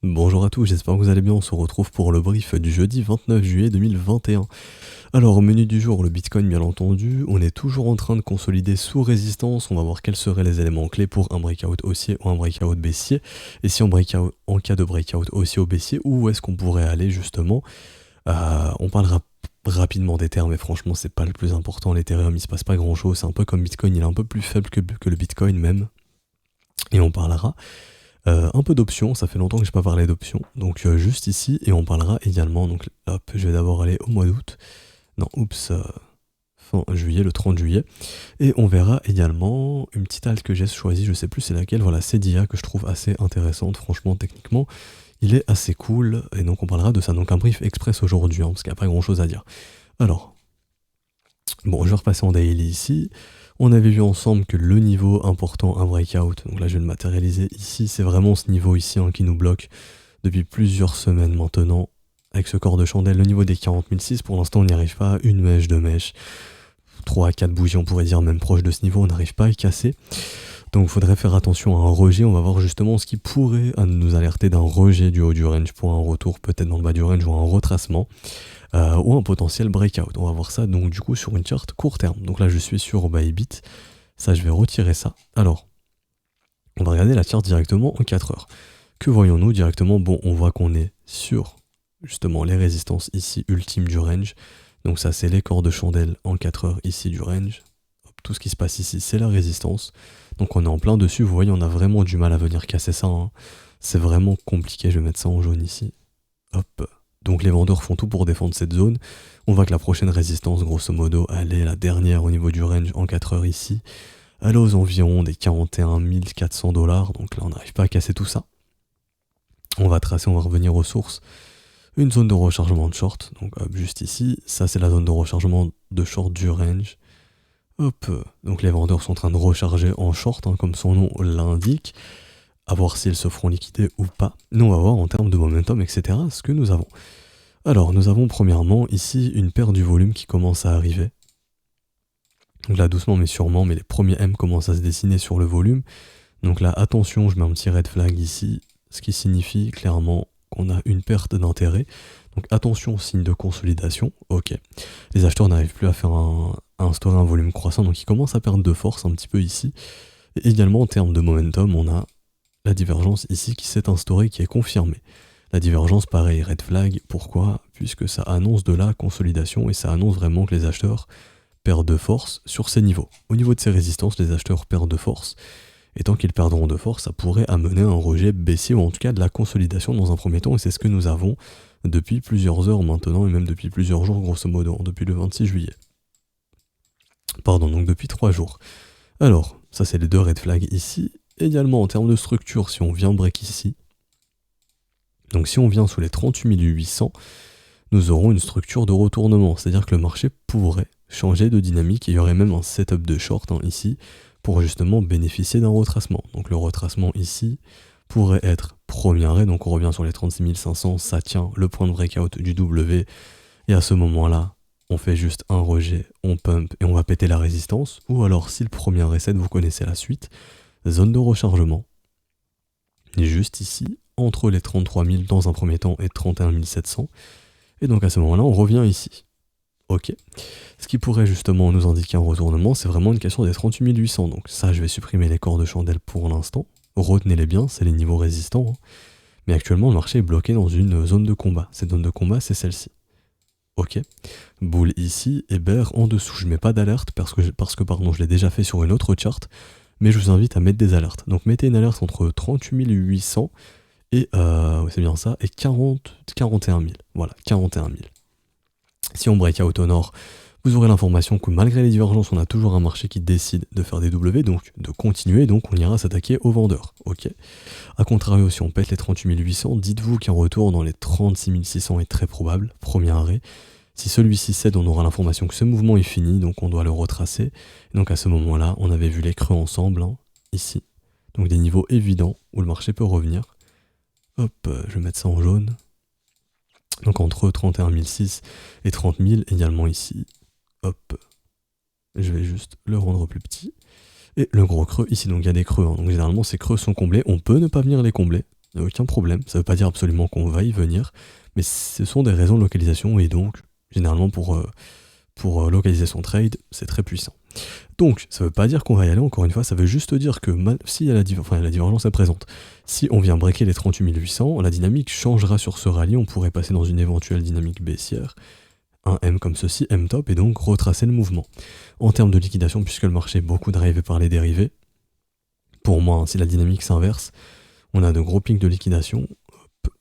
Bonjour à tous, j'espère que vous allez bien. On se retrouve pour le brief du jeudi 29 juillet 2021. Alors, au menu du jour, le Bitcoin, bien entendu. On est toujours en train de consolider sous résistance. On va voir quels seraient les éléments clés pour un breakout haussier ou un breakout baissier. Et si en cas de breakout haussier ou baissier, où est-ce qu'on pourrait aller justement. On parlera rapidement d'Ether, mais franchement, c'est pas le plus important. L'Ethereum, il se passe pas grand chose. C'est un peu comme Bitcoin, il est un peu plus faible que le Bitcoin même. Et on parlera un peu d'options, ça fait longtemps que je n'ai pas parlé d'options, donc juste ici, et on parlera également, donc hop, je vais d'abord aller au mois d'août, non, oups, fin juillet, le 30 juillet, et on verra également une petite alt que j'ai choisie, je sais plus c'est laquelle, voilà, CDIA, que je trouve assez intéressante, franchement, techniquement, il est assez cool, et donc on parlera de ça, donc un brief express aujourd'hui, parce qu'il n'y a pas grand chose à dire. Alors, bon, je vais repasser en daily ici. On avait vu ensemble que le niveau important, un breakout, donc là je vais le matérialiser ici, c'est vraiment ce niveau ici qui nous bloque depuis plusieurs semaines maintenant. Avec ce corps de chandelle, le niveau des 40 006, pour l'instant on n'y arrive pas, une mèche, deux mèches, 3 à 4 bougies on pourrait dire même proche de ce niveau, on n'arrive pas à y casser. Donc il faudrait faire attention à un rejet, on va voir justement ce qui pourrait nous alerter d'un rejet du haut du range pour un retour peut-être dans le bas du range ou un retracement. Ou un potentiel breakout. On va voir ça donc du coup sur une charte court terme. Donc là je suis sur Bybit, ça je vais retirer ça. Alors, on va regarder la charte directement en 4 heures. Que voyons-nous directement? Bon, on voit qu'on est sur justement les résistances ici ultimes du range. Donc ça c'est les corps de chandelle en 4 heures ici du range. Hop, tout ce qui se passe ici c'est la résistance. Donc on est en plein dessus, vous voyez on a vraiment du mal à venir casser ça. Hein. C'est vraiment compliqué, je vais mettre ça en jaune ici. Hop. Donc les vendeurs font tout pour défendre cette zone. On voit que la prochaine résistance, grosso modo, elle est la dernière au niveau du range en 4 heures ici. Elle est aux environs des 41 400 $. Donc là, on n'arrive pas à casser tout ça. On va tracer, on va revenir aux sources. Une zone de rechargement de short. Donc hop, juste ici. Ça, c'est la zone de rechargement de short du range. Hop. Donc les vendeurs sont en train de recharger en short, comme son nom l'indique. À voir s'ils se feront liquider ou pas. Nous, on va voir en termes de momentum, etc. ce que nous avons. Alors, nous avons premièrement ici une paire du volume qui commence à arriver. Donc là, doucement mais sûrement, mais les premiers M commencent à se dessiner sur le volume. Donc là, attention, je mets un petit red flag ici, ce qui signifie clairement qu'on a une perte d'intérêt. Donc attention, signe de consolidation, ok. Les acheteurs n'arrivent plus à faire à instaurer un volume croissant, donc ils commencent à perdre de force un petit peu ici. Et également, en termes de momentum, on a la divergence ici qui s'est instaurée, qui est confirmée. La divergence, pareil, red flag, pourquoi? Puisque ça annonce de la consolidation et ça annonce vraiment que les acheteurs perdent de force sur ces niveaux. Au niveau de ces résistances, les acheteurs perdent de force, et tant qu'ils perdront de force, ça pourrait amener un rejet baissier, ou en tout cas de la consolidation dans un premier temps, et c'est ce que nous avons depuis plusieurs heures maintenant, et même depuis plusieurs jours grosso modo, depuis le 26 juillet. Pardon, donc depuis 3 jours. Alors, ça c'est les deux red flags ici. Également en termes de structure, si on vient break ici, donc si on vient sous les 38 800, nous aurons une structure de retournement, c'est-à-dire que le marché pourrait changer de dynamique, il y aurait même un setup de short ici, pour justement bénéficier d'un retracement. Donc le retracement ici pourrait être premier arrêt, donc on revient sur les 36 500, ça tient le point de breakout du W, et à ce moment-là, on fait juste un rejet, on pump et on va péter la résistance, ou alors si le premier reset, vous connaissez la suite, zone de rechargement, juste ici, entre les 33 000 dans un premier temps et 31 700, et donc à ce moment-là, on revient ici. Ok. Ce qui pourrait justement nous indiquer un retournement, c'est vraiment une question des 38 800, donc ça, je vais supprimer les corps de chandelle pour l'instant, retenez-les bien, c'est les niveaux résistants, mais actuellement, le marché est bloqué dans une zone de combat. Cette zone de combat, c'est celle-ci. Ok, boule ici et bear en dessous. Je mets pas d'alerte parce que pardon, je l'ai déjà fait sur une autre charte, mais je vous invite à mettre des alertes. Donc mettez une alerte entre 38 800 et, c'est bien ça, et 41 000. Voilà, 41 000. Si on break out au nord, vous aurez l'information que malgré les divergences, on a toujours un marché qui décide de faire des W, donc de continuer, donc on ira s'attaquer aux vendeurs. Ok. A contrario, si on pète les 38 800, dites-vous qu'un retour dans les 36 600 est très probable, premier arrêt. Si celui-ci cède, on aura l'information que ce mouvement est fini, donc on doit le retracer. Et donc à ce moment-là, on avait vu les creux ensemble, ici. Donc des niveaux évidents où le marché peut revenir. Hop, je vais mettre ça en jaune. Donc entre 31 600 et 30 000, également ici. Hop, je vais juste le rendre plus petit. Et le gros creux ici, donc il y a des creux, donc généralement ces creux sont comblés, on peut ne pas venir les combler, il n'y a aucun problème. Ça ne veut pas dire absolument qu'on va y venir, mais ce sont des raisons de localisation et donc, généralement, pour localiser son trade, c'est très puissant. Donc, ça ne veut pas dire qu'on va y aller, encore une fois, ça veut juste dire que si la divergence est présente, si on vient breaker les 38 800, la dynamique changera sur ce rallye, on pourrait passer dans une éventuelle dynamique baissière, un M comme ceci, M top, et donc retracer le mouvement. En termes de liquidation, puisque le marché est beaucoup drivé par les dérivés, pour moi, si la dynamique s'inverse, on a de gros pics de liquidation. Hop.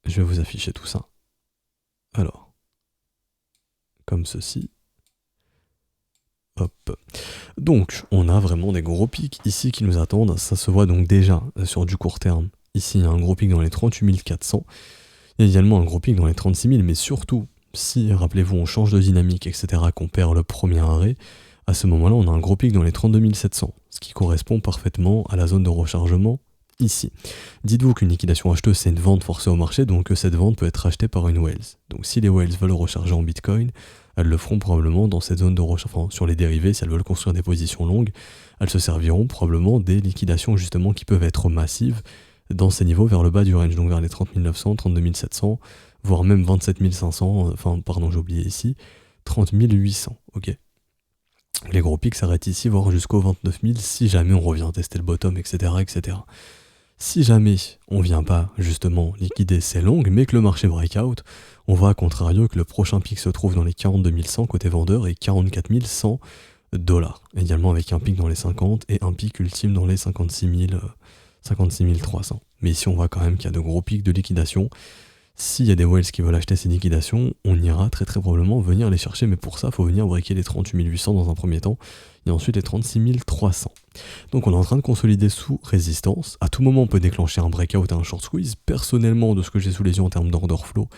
Je vais vous afficher tout ça. Alors, comme ceci. Hop. Donc, on a vraiment des gros pics ici qui nous attendent. Ça se voit donc déjà sur du court terme. Ici, il y a un gros pic dans les 38 400. Il y a également un gros pic dans les 36 000, mais surtout, si, rappelez-vous, on change de dynamique, etc., qu'on perd le premier arrêt, à ce moment-là, on a un gros pic dans les 32 700, ce qui correspond parfaitement à la zone de rechargement ici. Dites-vous qu'une liquidation acheteuse, c'est une vente forcée au marché, donc cette vente peut être achetée par une whales. Donc si les whales veulent recharger en Bitcoin, elles le feront probablement dans cette zone de rechargement. Enfin, sur les dérivés, si elles veulent construire des positions longues, elles se serviront probablement des liquidations justement qui peuvent être massives dans ces niveaux vers le bas du range, donc vers les 30 900, 32 700, voire même 27 500, j'ai oublié ici, 30 800, ok. Les gros pics s'arrêtent ici, voire jusqu'au 29 000, si jamais on revient tester le bottom, etc., etc. Si jamais on vient pas justement liquider ces longues, mais que le marché breakout, on voit à contrario que le prochain pic se trouve dans les 42 100 côté vendeur et 44 100 $, également avec un pic dans les 50 et un pic ultime dans les 56 300. Mais ici on voit quand même qu'il y a de gros pics de liquidation. S'il y a des whales qui veulent acheter ces liquidations, on ira très très probablement venir les chercher, mais pour ça, il faut venir breaker les 38 800 dans un premier temps, et ensuite les 36 300. Donc on est en train de consolider sous résistance. À tout moment, on peut déclencher un breakout et un short squeeze. Personnellement, de ce que j'ai sous les yeux en termes d'order flow,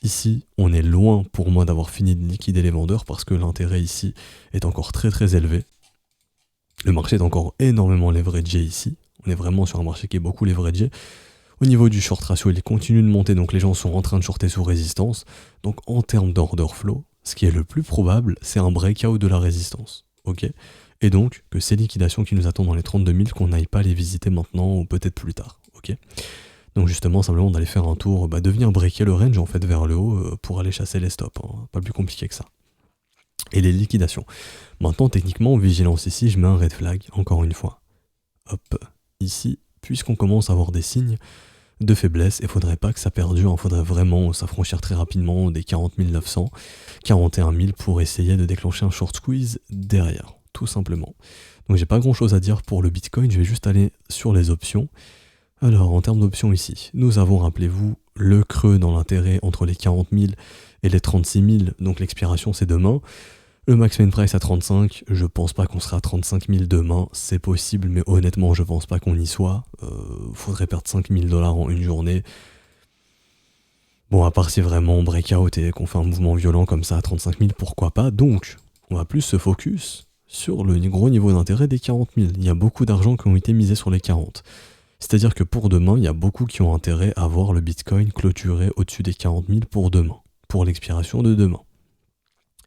ici, on est loin pour moi d'avoir fini de liquider les vendeurs, parce que l'intérêt ici est encore très très élevé. Le marché est encore énormément leveragé ici. On est vraiment sur un marché qui est beaucoup leveragé. Au niveau du short ratio, il continue de monter, donc les gens sont en train de shorter sous résistance. Donc en termes d'order flow, ce qui est le plus probable, c'est un breakout de la résistance. Ok ? Et donc que ces liquidations qui nous attendent dans les 32 000, qu'on n'aille pas les visiter maintenant ou peut-être plus tard. Ok ? Donc justement, simplement d'aller faire un tour, de venir breaker le range en fait vers le haut pour aller chasser les stops. Hein. Pas plus compliqué que ça. Et les liquidations. Maintenant, techniquement, vigilance ici, je mets un red flag, encore une fois. Hop, ici, puisqu'on commence à avoir des signes de faiblesse, il faudrait pas que ça perdure, il faudrait vraiment s'affranchir très rapidement des 40 900, 41 000 pour essayer de déclencher un short squeeze derrière, tout simplement. Donc j'ai pas grand chose à dire pour le Bitcoin, je vais juste aller sur les options. Alors en termes d'options ici, nous avons, rappelez-vous, le creux dans l'intérêt entre les 40 000 et les 36 000, donc l'expiration c'est demain. Le max main price à 35, je pense pas qu'on sera à 35 000 demain, c'est possible, mais honnêtement, je pense pas qu'on y soit. Faudrait perdre 5 000 $ en une journée. Bon, à part si vraiment on breakout et qu'on fait un mouvement violent comme ça à 35 000, pourquoi pas. Donc, on va plus se focus sur le gros niveau d'intérêt des 40 000. Il y a beaucoup d'argent qui ont été misés sur les 40. C'est-à-dire que pour demain, il y a beaucoup qui ont intérêt à voir le Bitcoin clôturer au-dessus des 40 000 pour demain, pour l'expiration de demain.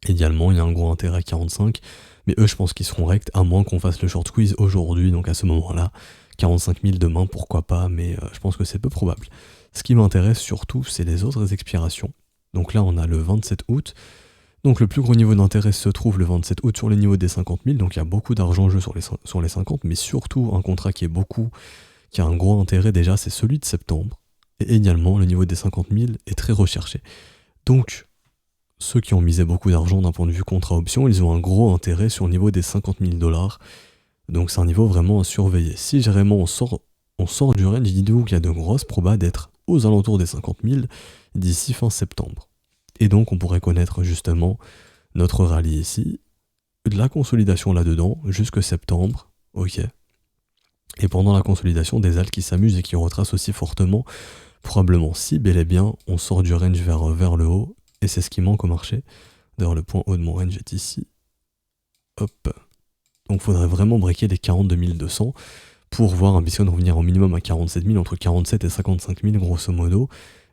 Idéalement, il y a un gros intérêt à 45, mais eux, je pense qu'ils seront rects, à moins qu'on fasse le short squeeze aujourd'hui, donc à ce moment-là, 45 000 demain, pourquoi pas, mais je pense que c'est peu probable. Ce qui m'intéresse surtout, c'est les autres expirations. Donc là, on a le 27 août, donc le plus gros niveau d'intérêt se trouve le 27 août sur les niveaux des 50 000, donc il y a beaucoup d'argent en jeu sur les 50, mais surtout un contrat qui a un gros intérêt déjà, c'est celui de septembre, et également le niveau des 50 000 est très recherché. Donc, ceux qui ont misé beaucoup d'argent d'un point de vue contrat-option, ils ont un gros intérêt sur le niveau des 50 000 $. Donc c'est un niveau vraiment à surveiller. Si vraiment on sort du range, dites-vous qu'il y a de grosses probas d'être aux alentours des 50 000 d'ici fin septembre. Et donc on pourrait connaître justement notre rallye ici, de la consolidation là-dedans, jusque septembre, ok. Et pendant la consolidation, des alts qui s'amusent et qui retracent aussi fortement, probablement si bel et bien on sort du range vers le haut, et c'est ce qui manque au marché. D'ailleurs, le point haut de mon range est ici. Hop. Donc, il faudrait vraiment breaker les 42 200 pour voir un Bitcoin revenir au minimum à 47 000, entre 47 et 55 000, grosso modo.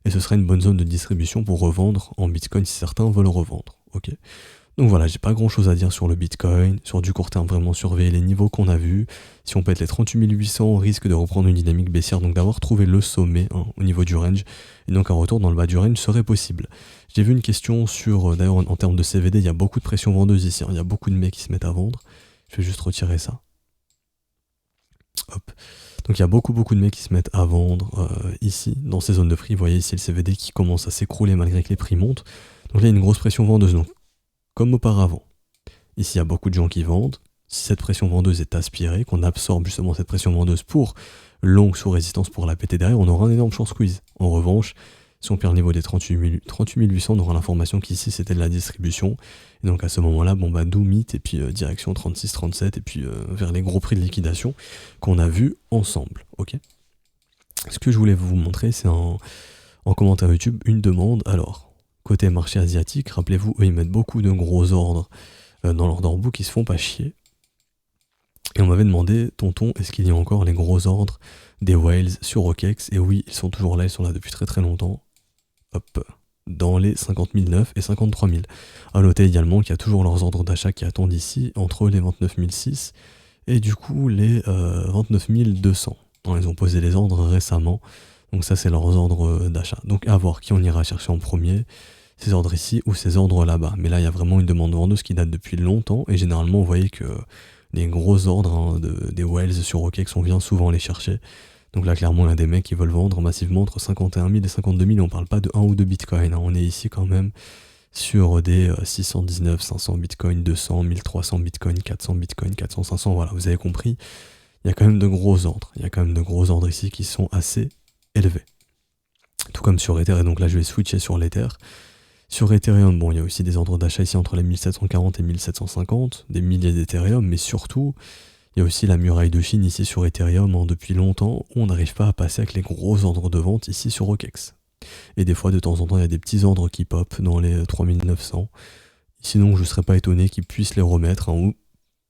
Et ce serait une bonne zone de distribution pour revendre en Bitcoin si certains veulent revendre. Ok. Donc voilà, j'ai pas grand chose à dire sur le Bitcoin. Sur du court terme, vraiment surveiller les niveaux qu'on a vus. Si on pète les 38 800, on risque de reprendre une dynamique baissière, donc d'avoir trouvé le sommet hein, au niveau du range. Et donc un retour dans le bas du range serait possible. J'ai vu une question sur, d'ailleurs en termes de CVD, il y a beaucoup de pression vendeuse ici. Hein. Il y a beaucoup de mecs qui se mettent à vendre. Je vais juste retirer ça. Hop. Donc il y a beaucoup de mecs qui se mettent à vendre ici, dans ces zones de prix. Vous voyez ici le CVD qui commence à s'écrouler malgré que les prix montent. Donc là il y a une grosse pression vendeuse. Donc, comme auparavant. Ici, il y a beaucoup de gens qui vendent. Si cette pression vendeuse est aspirée, qu'on absorbe justement cette pression vendeuse pour longue sous résistance pour la péter derrière, on aura un énorme short squeeze. En revanche, si on perd le niveau des 38 800, on aura l'information qu'ici c'était de la distribution. Et donc à ce moment-là, bon bah do meet et puis direction 36-37 et puis vers les gros prix de liquidation qu'on a vu ensemble. Ok. Ce que je voulais vous montrer, c'est en commentaire YouTube une demande. Alors, côté marché asiatique, rappelez-vous, eux ils mettent beaucoup de gros ordres dans l'order book, ils se font pas chier. Et on m'avait demandé, tonton, est-ce qu'il y a encore les gros ordres des whales sur OKEx? Et oui, ils sont toujours là, ils sont là depuis très longtemps. Hop, dans les 50 009 et 53 000. À noter également qu'il y a toujours leurs ordres d'achat qui attendent ici, entre les 29 006 et du coup les 29 200. Ils ont posé les ordres récemment, donc ça c'est leurs ordres d'achat. Donc à voir qui on ira chercher en premier, ces ordres ici ou ces ordres là-bas. Mais là il y a vraiment une demande vendeuse qui date depuis longtemps, et généralement vous voyez que les gros ordres des whales sur OKEx, on vient souvent les chercher. Donc là, clairement, il y a des mecs qui veulent vendre massivement entre 51 000 et 52 000. On parle pas de 1 ou 2 bitcoins. Hein. On est ici quand même sur des 619, 500 bitcoins, 200, 1300 bitcoins, 400 bitcoins, 400, 500. Voilà, vous avez compris. Il y a quand même de gros ordres. Il y a quand même de gros ordres ici qui sont assez élevés. Tout comme sur Ether. Et donc là, je vais switcher sur l'Ether. Sur Ethereum, bon, il y a aussi des ordres d'achat ici entre les 1740 et 1750. Des milliers d'Ethereum. Mais surtout, il y a aussi la muraille de Chine ici sur Ethereum hein, depuis longtemps, où on n'arrive pas à passer avec les gros ordres de vente ici sur OKEx. Et des fois, de temps en temps, il y a des petits ordres qui pop dans les 3900. Sinon, je ne serais pas étonné qu'ils puissent les remettre, hein, ou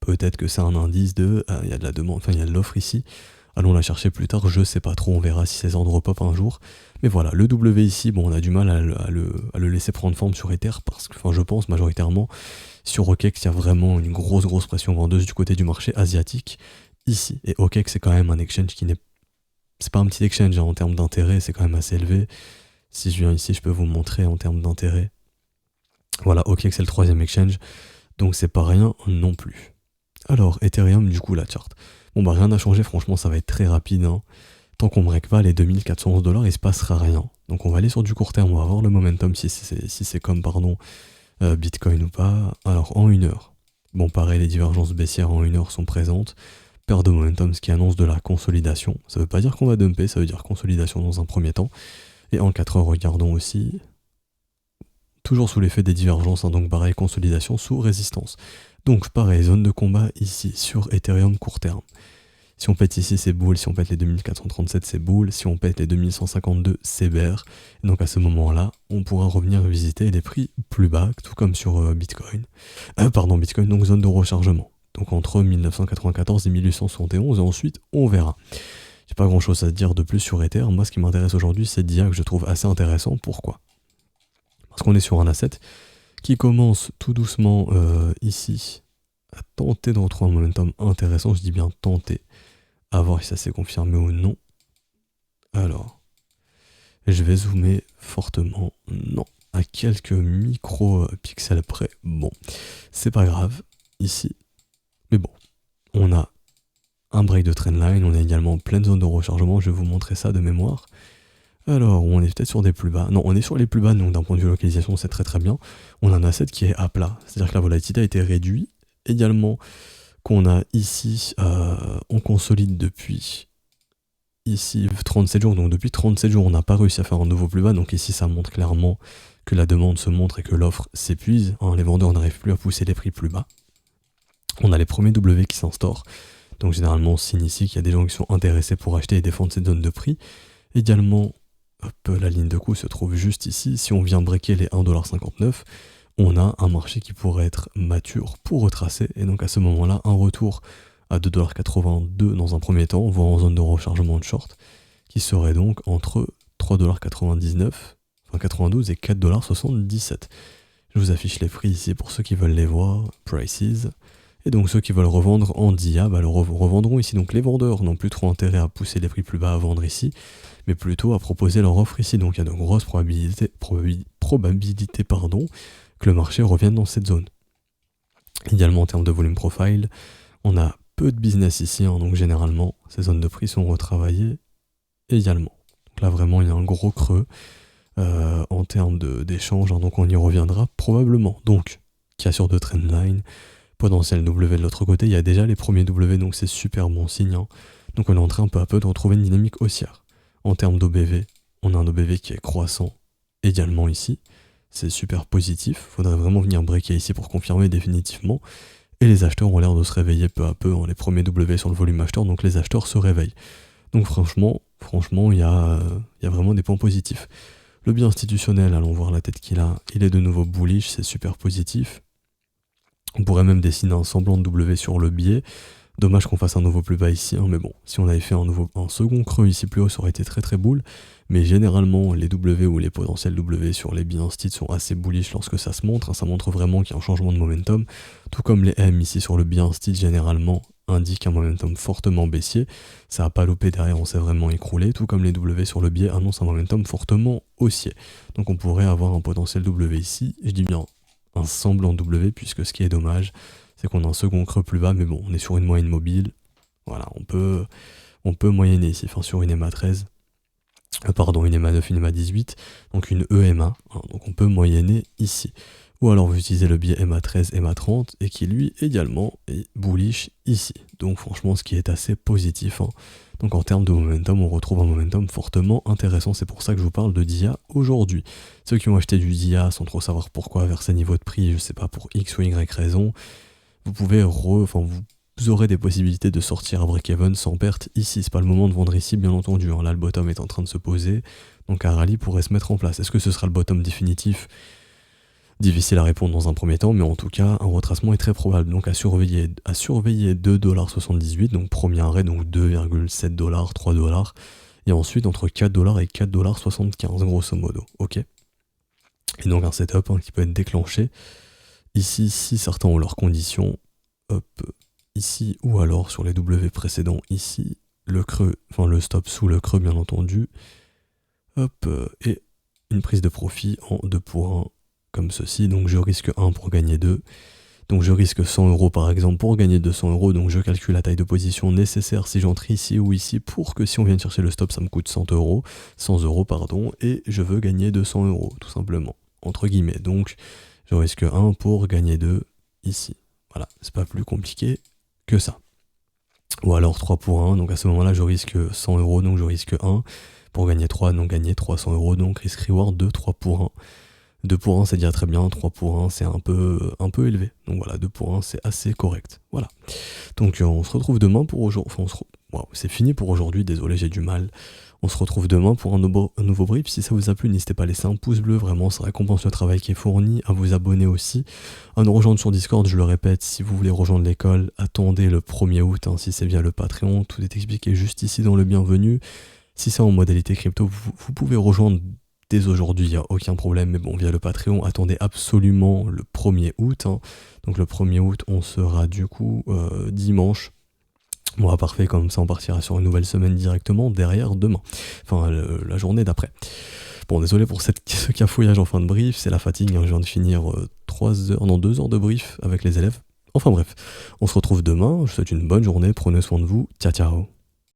peut-être que c'est un indice de il y a de la demande, enfin il y a de l'offre ici. Allons la chercher plus tard, je sais pas trop, on verra si ces ordres pop un jour. Mais voilà, le W ici, bon, on a du mal à le laisser prendre forme sur Ether, parce que, enfin, je pense majoritairement, sur OKEx, il y a vraiment une grosse pression vendeuse du côté du marché asiatique ici. Et OKEx, c'est quand même un exchange qui n'est... C'est pas un petit exchange hein, en termes d'intérêt, c'est quand même assez élevé. Si je viens ici, je peux vous montrer en termes d'intérêt. Voilà, OKEx c'est le 3e exchange, donc c'est pas rien non plus. Alors, Ethereum, du coup, la chart. Bon bah rien n'a changé, franchement ça va être très rapide. Hein. Tant qu'on ne break pas les 2411 $, il se passera rien. Donc on va aller sur du court terme, on va voir le momentum si c'est comme Bitcoin ou pas. Alors en 1 heure, bon pareil les divergences baissières en 1 heure sont présentes. Paire de momentum, ce qui annonce de la consolidation. Ça veut pas dire qu'on va dumper, ça veut dire consolidation dans un premier temps. Et en 4 heures, regardons aussi, toujours sous l'effet des divergences, hein, donc pareil consolidation sous résistance. Donc pareil, zone de combat ici sur Ethereum court terme. Si on pète ici c'est bull, si on pète les 2437 c'est bull, si on pète les 2152 c'est bear. Et donc à ce moment-là, on pourra revenir visiter les prix plus bas, tout comme sur Bitcoin. Bitcoin, donc zone de rechargement. Donc entre 1994 et 1871, et ensuite on verra. J'ai pas grand chose à dire de plus sur Ether. Moi ce qui m'intéresse aujourd'hui c'est DIA que je trouve assez intéressant. Pourquoi ? Parce qu'on est sur un asset qui commence tout doucement ici à tenter de retrouver un momentum intéressant. Je dis bien tenter, à voir si ça s'est confirmé ou non. Alors, je vais zoomer fortement. Non, à quelques micro-pixels près. Bon, c'est pas grave ici. Mais bon, on a un break de trendline, on a également en pleine zone de rechargement. Je vais vous montrer ça de mémoire. Alors, on est peut-être sur des plus bas. Non, on est sur les plus bas, donc d'un point de vue localisation, c'est très bien. On a un asset qui est à plat, c'est-à-dire que la volatilité a été réduite. Également, qu'on a ici, on consolide depuis ici 37 jours. Donc depuis 37 jours, on n'a pas réussi à faire un nouveau plus bas. Donc ici, ça montre clairement que la demande se montre et que l'offre s'épuise. Hein, les vendeurs n'arrivent plus à pousser les prix plus bas. On a les premiers W qui s'instaurent. Donc généralement, on signe ici qu'il y a des gens qui sont intéressés pour acheter et défendre cette zone de prix. Également, la ligne de coût se trouve juste ici. Si on vient breaker les 1,59$, on a un marché qui pourrait être mature pour retracer. Et donc à ce moment-là, un retour à 2,82$ dans un premier temps, voire en zone de rechargement de short, qui serait donc entre 3,99$, enfin 92$ et 4,77$. Je vous affiche les prix ici pour ceux qui veulent les voir, prices. Et donc ceux qui veulent revendre en DIA, le revendront ici. Donc les vendeurs n'ont plus trop intérêt à pousser les prix plus bas à vendre ici, mais plutôt à proposer leur offre ici. Donc il y a de grosses probabilités que le marché revienne dans cette zone. Idéalement en termes de volume profile, on a peu de business ici, donc généralement ces zones de prix sont retravaillées également. Donc là vraiment il y a un gros creux en termes d'échange, donc on y reviendra probablement. Donc cassure de trendline, potentiel W de l'autre côté, il y a déjà les premiers W, donc c'est super bon signe. Donc on est en train peu à peu de retrouver une dynamique haussière. En termes d'OBV, on a un OBV qui est croissant également ici. C'est super positif, faudrait vraiment venir breaker ici pour confirmer définitivement. Et les acheteurs ont l'air de se réveiller peu à peu, les premiers W sur le volume acheteur, donc les acheteurs se réveillent. Donc franchement, il y a vraiment des points positifs. Le biais institutionnel, allons voir la tête qu'il a, il est de nouveau bullish, c'est super positif. On pourrait même dessiner un semblant de W sur le biais. Dommage qu'on fasse un nouveau plus bas ici, mais bon, si on avait fait un second creux ici plus haut, ça aurait été très très boule. Mais généralement, les W ou les potentiels W sur les biais instit sont assez bullish lorsque ça se montre. Ça montre vraiment qu'il y a un changement de momentum. Tout comme les M ici sur le biais instit, généralement, indiquent un momentum fortement baissier. Ça n'a pas loupé derrière, on s'est vraiment écroulé. Tout comme les W sur le biais annoncent un momentum fortement haussier. Donc on pourrait avoir un potentiel W ici. Je dis bien un semblant W, puisque ce qui est dommage, c'est qu'on a un second creux plus bas, mais bon, on est sur une moyenne mobile. Voilà, on peut moyenner ici, sur une EMA 13. Une EMA 9, une EMA 18, donc une EMA, donc on peut moyenner ici. Ou alors vous utilisez le biais EMA 13, EMA 30, et qui lui également est bullish ici. Donc franchement, ce qui est assez positif. Donc en termes de momentum, on retrouve un momentum fortement intéressant. C'est pour ça que je vous parle de DIA aujourd'hui. Ceux qui ont acheté du DIA sans trop savoir pourquoi vers ces niveaux de prix, je sais pas, pour X ou Y raison, vous pouvez vous aurez des possibilités de sortir à break-even sans perte ici. C'est pas le moment de vendre ici, bien entendu. Là, le bottom est en train de se poser, donc un rallye pourrait se mettre en place. Est-ce que ce sera le bottom définitif ? Difficile à répondre dans un premier temps, mais en tout cas, un retracement est très probable. Donc à surveiller 2,78$, donc premier arrêt, donc 2,7$, 3$, et ensuite entre 4$ et 4,75$, grosso modo. Ok. Et donc un setup qui peut être déclenché ici, si certains ont leurs conditions, hop, ici, ou alors sur les W précédents, ici, le creux, le stop sous le creux, bien entendu, hop, et une prise de profit en 2 pour 1, comme ceci, donc je risque 1 pour gagner 2, donc je risque 100€ par exemple pour gagner 200€, donc je calcule la taille de position nécessaire si j'entre ici ou ici, pour que si on vient chercher le stop, ça me coûte 100€, et je veux gagner 200€, tout simplement, entre guillemets, donc je risque 1 pour gagner 2 ici. Voilà, c'est pas plus compliqué que ça. Ou alors 3 pour 1, donc à ce moment-là, je risque 100€, donc je risque 1 pour gagner 3, donc gagner 300€, donc risk reward de 3 pour 1. 2 pour 1, c'est déjà très bien, 3 pour 1, c'est un peu élevé. Donc voilà, 2 pour 1, c'est assez correct. Voilà. Donc on se retrouve demain pour aujourd'hui. C'est fini pour aujourd'hui, désolé, j'ai du mal. On se retrouve demain pour un nouveau brief. Si ça vous a plu, n'hésitez pas à laisser un pouce bleu, vraiment ça récompense le travail qui est fourni, à vous abonner aussi, à nous rejoindre sur Discord, je le répète, si vous voulez rejoindre l'école, attendez le 1er août, si c'est via le Patreon, tout est expliqué juste ici dans le bienvenu. Si c'est en modalité crypto, vous pouvez rejoindre dès aujourd'hui, il n'y a aucun problème, mais bon, via le Patreon, attendez absolument le 1er août. Donc le 1er août, on sera du coup dimanche. Bon, parfait, comme ça on partira sur une nouvelle semaine directement derrière demain. La journée d'après. Bon, désolé pour ce cafouillage en fin de brief, c'est la fatigue, je viens de finir 2 heures de brief avec les élèves. Enfin bref, on se retrouve demain, je vous souhaite une bonne journée, prenez soin de vous, ciao ciao.